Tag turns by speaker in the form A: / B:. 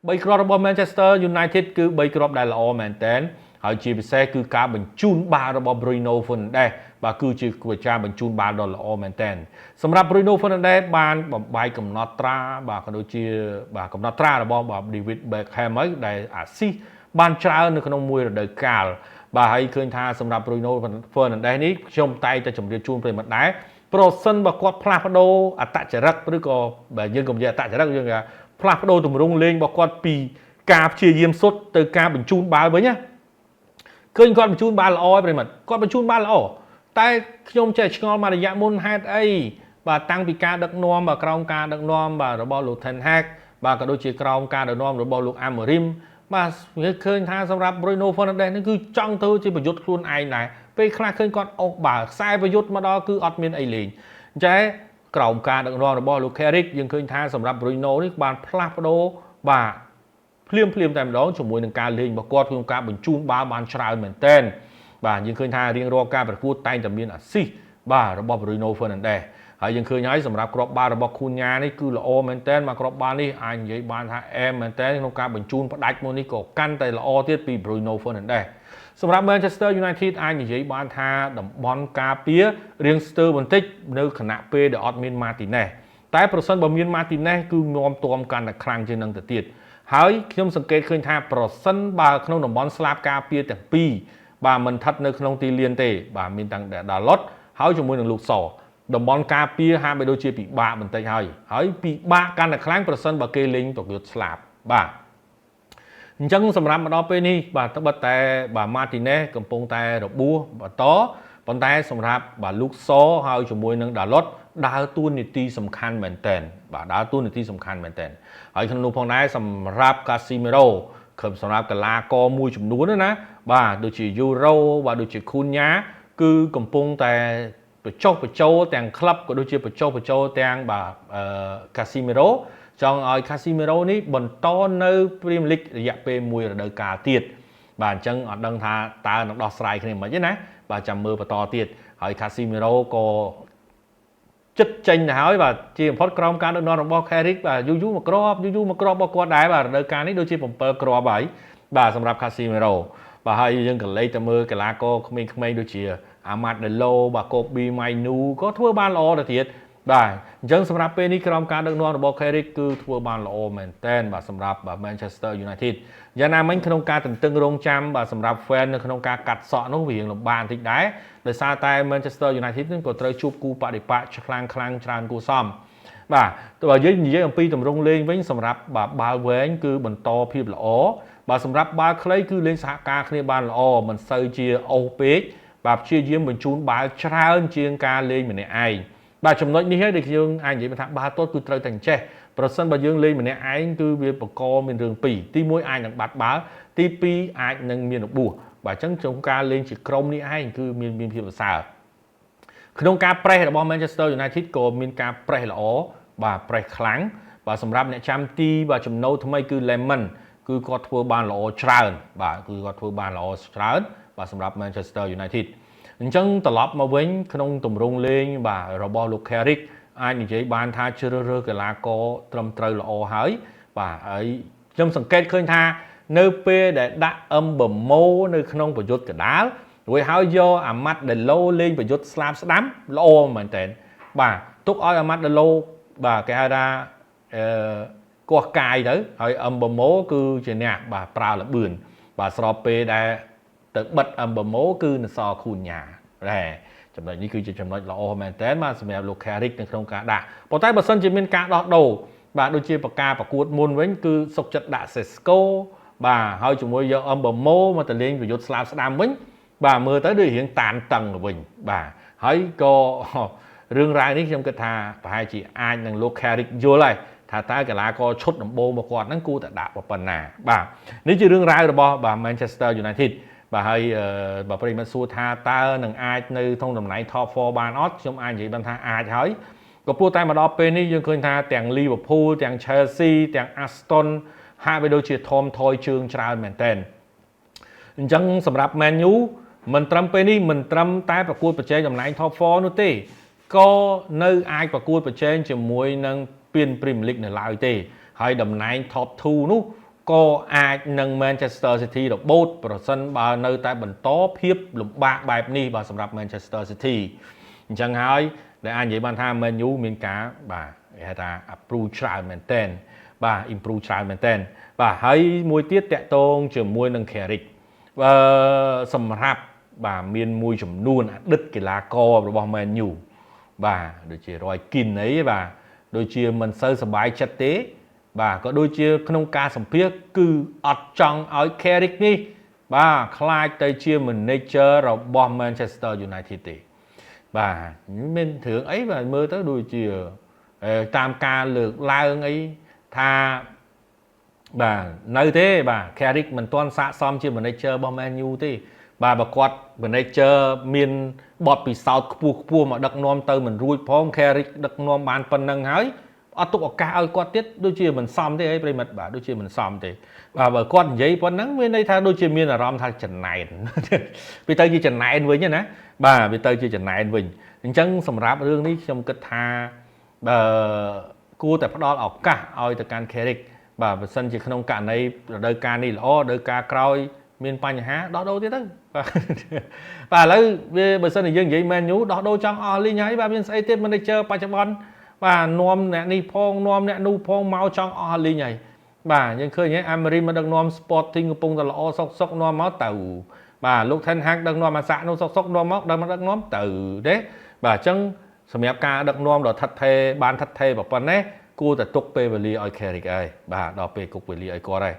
A: 3 គ្រាប់របស់ Manchester United គឺ 3 គ្រាប់ដែលល្អមែនទែនហើយជាពិសេសគឺការបញ្ជូនបាល់របស់ Bruno Fernandes បាទគឺជាការបញ្ជូនបាល់ដ៏ល្អមែនទែនសម្រាប់ Bruno Fernandes បានបំបែកកំណត់ត្រាបាទក៏ដូចជាបាទកំណត់ត្រារបស់ David Beckham ហើយដែលអាស៊ីសបានច្រើននៅក្នុងមួយរដូវកាលបាទហើយឃើញថាសម្រាប់ Bruno Fernandes នេះខ្ញុំតែងតែជម្រាបជូនប្រិយមិត្តដែរប្រសិនបើគាត់ផ្លាស់ប្ដូរអត្តចរិតឬក៏បើយើងកុំនិយាយអត្តចរិតយើងថាផ្លាស់ប្ដូរទម្រង់លេងរបស់គាត់ពីការព្យាយាមសុទ្ធទៅការបញ្ជូនបាល់វិញណាឃើញគាត់បញ្ជូនបាល់ល្អហើយប្រិមិត្តគាត់បញ្ជូនបាល់ល្អតែខ្ញុំចេះឆ្ងល់មករយៈមុនហេតុអីបាទតាំងពីការដឹកនាំបាទក្រោមការដឹកនាំបាទរបស់លោក Ten Hag បាទក៏ដូចជាក្រោមការដឹកនាំរបស់លោក Amorim បាទវាឃើញថាសម្រាប់ Bruno Fernandes នេះគឺចង់ទៅជាប្រយុទ្ធខ្លួនឯងដែរពេលខ្លះឃើញគាត់អុសបាល់ខ្សែប្រយុទ្ធមកដល់គឺអត់មានអីលេងអញ្ចឹងក្រោមការដឹកនាំរបស់លោក Carrick យើងឃើញថាសម្រាប់ Bruno នេះបានផ្លាស់ប្ដូរបាទភ្លាមតែម្ដងជាមួយនឹងការលេងរបស់គាត់ក្នុងការបញ្ជូនបាល់បានច្រើនមែនទែនបាទយើងឃើញថារៀងរាល់ការប្រកួតតែងតែមានអាស៊ីសបាទរបស់ Bruno Fernandes ហើយយើងឃើញហើយសម្រាប់គ្រាប់បាល់របស់ Cunha នេះគឺល្អមែនទែនមកគ្រាប់បាល់នេះអាចនិយាយបានថាអែមមែនទែនក្នុងការបញ្ជូនផ្ដាច់មួយនេះក៏កាន់តែល្អទៀតពី Bruno Fernandes សម្រាប់ Manchester United អាចនិយាយបានថាតំបន់ការពាររៀងស្ទើរបន្តិចនៅខណៈពេលដែលអត់មាន Martinez តែប្រសិនបើមាន Martinez គឺនាំទាមកាន់តែខ្លាំងជាងនឹងទៅទៀតហើយខ្ញុំសង្កេតឃើញថាប្រសិនបើក្នុងតំបន់ស្លាបការពារទាំងពីរបាទមិនស្ថិតនៅក្នុងទីលានទេបាទមានទាំង Dalot ហើយជាមួយនឹងលោកសតំបន់ការពារហាក់បីដូចជាពិបាកបន្តិចហើយពិបាកកាន់តែខ្លាំងប្រសិនបើគេលេងប្រយុទ្ធស្លាបបាទអញ្ចឹងសម្រាប់មកដល់ពេលនេះបាទត្បិតតែបាទ Martinez កំពុងតែរបួសបន្តប៉ុន្តែសម្រាប់បាទលោកសហើយជាមួយនឹង Dalot ដើរតួនាទីសំខាន់មែនទែនបាទដើរតួនាទីសំខាន់មែនទែនហើយក្នុងនោះផងដែរសម្រាប់ Casemiro សម្រាប់កីឡាករមួយចំនួនណាបាទដូចជា Euro បាទដូចជា Cunha គឺកំពុងតែបញ្ចុះបញ្ចូលទាំងក្លឹបក៏ដូចជាបញ្ចុះបញ្ចូលទាំងបាទCasemiro ចង់ឲ្យ Casemiro នេះបន្តនៅ Premier League រយៈពេលមួយរដូវកាលទៀតបាទអញ្ចឹងអត់ដឹងថាតើនឹងដោះស្រាយគ្នាមិនទេណាបាទចាំមើលបន្តទៀតហើយ Casemiro ក៏ចិត្តចេញទៅហើយបាទជាបំផុតក្រោមការដឹកនាំរបស់ Carrick បាទយូរមកគ្រាប់របស់គាត់ដែរបាទរដូវកាលនេះដូចជា7គ្រាប់ហើយបាទសម្រាប់ Casemiro បាទហើយយើងក៏លេខទៅមើលកីឡាករក្មេងៗដូចជា Amad Diallo បាទ Kobbie Mainoo ក៏ធ្វើបានល្អទៅទៀតបាទអញ្ចឹងសម្រាប់ពេលនេះក្រោមការដឹកនាំរបស់ Carrick គឺធ្វើបានល្អមែនទែនបាទសម្រាប់ Manchester United យ៉ាងណាមិញក្នុងការទន្ទឹងរង់ចាំបាទសម្រាប់ fan នៅក្នុងការកាត់សក់នោះវារៀងលំបាកបន្តិចដែរដោយសារតែ Manchester United នឹងក៏ត្រូវជួបគូបដិបកខ្លាំងច្រើនគួរសមបាទតើបើយើងនិយាយអំពីទម្រង់លេងវិញសម្រាប់បាល់វែងគឺបន្តភាពល្អបាទសម្រាប់បាល់ខ្លីគឺលេងសហការគ្នាបានល្អមិនសូវជាអូសពេកបាទព្យាយាមបញ្ជូនបាល់ច្រើនជាងការលេងម្នាក់ឯងបាទចំណុចនេះហើយដែលយើងអាចនិយាយថាបាល់ទាត់គឺត្រូវតែចេះប្រសិនបើយើងលេងម្នាក់ឯងគឺវាបង្កមានរឿងពីរទី1អាចនឹងបាត់បាល់ទី2អាចនឹងមានរបួសបាទអញ្ចឹងក្នុងការលេងជាក្រុមនេះឯងគឺមានភាពប្រសើរក្នុងការប្រេសរបស់ Manchester United ក៏មានការប្រេសល្អបាទប្រេសខ្លាំងបាទសម្រាប់អ្នកចាំទីបាទចំណូលថ្មីគឺ Lemon គឺគាត់ធ្វើបានល្អច្រើនបាទគឺគាត់ធ្វើបានល្អច្រើនបាទសម្រាប់ Manchester United អញ្ចឹងត្រឡប់មកវិញក្នុងទម្រង់លេងបាទរបស់លោក Carrick អាចនិយាយបានថាជ្រើសរើសកីឡាករត្រឹមត្រូវល្អហើយបាទហើយខ្ញុំសង្កេតឃើញថានៅពេលដែលដាក់ Mbeumo នៅក្នុងប្រយុទ្ធកណ្ដាលរួចហើយយក Amad Diallo លេងប្រយុទ្ធស្លាបស្ដាំល្អមែនតើបាទទុកឲ្យ Amad Diallo បាទគេហៅថាកោះកាយទៅហើយ Mbeumo គឺជាអ្នកបាទប្រើលបឿនបាទស្របពេលដែលទៅបិទ Mbeumo គឺនស Cunha ដែរចំណុចនេះគឺជាចំណុចល្អមែនតើបាទសម្រាប់លោក Carrick នៅក្នុងការដាក់ប៉ុន្តែបើសិនជាមានការដោះដូរបាទដូចជាប្រកួតមុនវិញគឺសុកចិត្តដាក់ Sesko បាទហើយជាមួយយក Mbeumo មកទៅលេងប្រយុទ្ធស្លាបស្ដាំវិញបាទមើលទៅដូចរៀងតានតឹងទៅវិញបាទហើយក៏រឿងរ៉ាវនេះខ្ញុំគិតថាប្រហែលជាអាចនឹងលោក Carrick យល់ហើយថាតើកីឡាករឈុតដំបូងរបស់គាត់ហ្នឹងគួរតែដាក់ប៉ុណ្ណាបាទនេះជារឿងរ៉ាវរបស់បាទ Manchester United បាទហើយបើប្រិយមិត្តសួរថាតើនឹងអាចនៅក្នុងតំណែង Top 4 បានអត់ខ្ញុំអាចនិយាយបានថាអាចហើយក៏ព្រោះតែមកដល់ពេលនេះយើងឃើញថាទាំង Liverpool ទាំង Chelsea ទាំង Aston ហាក់បីដូចជាធំថយជើងច្រើនមែនទែនអញ្ចឹងសម្រាប់ Man U មិនត្រឹមពេលនេះមិនត្រឹមតែប្រកួតប្រជែងតំណែង Top 4 នោះទេក៏នៅអាចប្រកួតប្រជែងជាមួយនឹងពាន Premier League នៅឡើយទេហើយតំណែង Top 2 នោះ ក៏អាចនឹង Manchester City របូតប្រសិនបើនៅតែបន្តភាពលំបាកបែបនេះបាទសម្រាប់ Manchester City អញ្ចឹងហើយដែលអាចនិយាយបានថា Man U មានការបាទគេហៅថា approve ច្រើនមែនទែនបាទ improve ច្រើនមែនទែនបាទហើយមួយទៀតតាក់ទងជាមួយនឹង Carrick សម្រាប់បាទមានមួយចំនួនអតីតកីឡាកររបស់ Man U បាទដូចជា Roy Keane អីបាទដូចជាមិនសូវសប្បាយចិត្តទេបាទក៏ដូចជាក្នុងការសម្ភាសគឺអត់ចង់ឲ្យ Carrick នេះបាទខ្លាចទៅជា manager របស់ Manchester United ទេបាទមានរឿងអីបាទមើលទៅដូចជាតាមការលើកឡើងអីថាបាទនៅទេបាទ Carrick មិនទាន់ស័ក្តិសមជា manager របស់ Man U ទេបាទបើគាត់ manager មានបទពិសោធន៍ខ្ពស់មកដឹកនាំទៅមិនរួចផង Carrick ដឹកនាំបានប៉ុណ្ណឹងហើយអត់ទុកឱកាសឲ្យគាត់ទៀតដូចជាមិនសមទេអីប្រិមិត្តបាទដូចជាមិនសមទេបាទបើគាត់និយាយប៉ុណ្ណឹងមានន័យថាដូចជាមានអារម្មណ៍ថាចំណែនវាទៅជាចំណែនវិញណាបាទវាទៅជាចំណែនវិញអញ្ចឹងសម្រាប់រឿងនេះខ្ញុំគិតថាគួរតែផ្ដល់ឱកាសឲ្យទៅកាន់ Carrick បាទបើសិនជាក្នុងករណីរដូវកាលនេះល្អរដូវកាលក្រោយមានបញ្ហាដោះដូរទៀតទៅបាទឥឡូវវាបើសិនជាយើងនិយាយ Man U ដោះដូរចង់អស់លីងហើយបាទមានស្អីទៀត manager បច្ចុប្បន្នបាទនាំអ្នកនេះផងនាំអ្នកនោះផងមកចង់អស់លីងហើយបាទយើងឃើញហើយ Emery មកដឹកនាំ Sporting កំពុងតែល្អសុកនាំមកទៅបាទលោក Ten Hag ដឹកនាំអាសាក់នោះសុកនាំមកដឹកនាំទៅទេបាទអញ្ចឹងសម្រាប់ការដឹកនាំដ៏ថិតថេរបានថិតថេរប៉ុណ្ណេះគួរតែទុកពេលវេលាឲ្យ Carrick ហើយបាទដល់ពេលគុកវេលាឲ្យគាត់ហើយ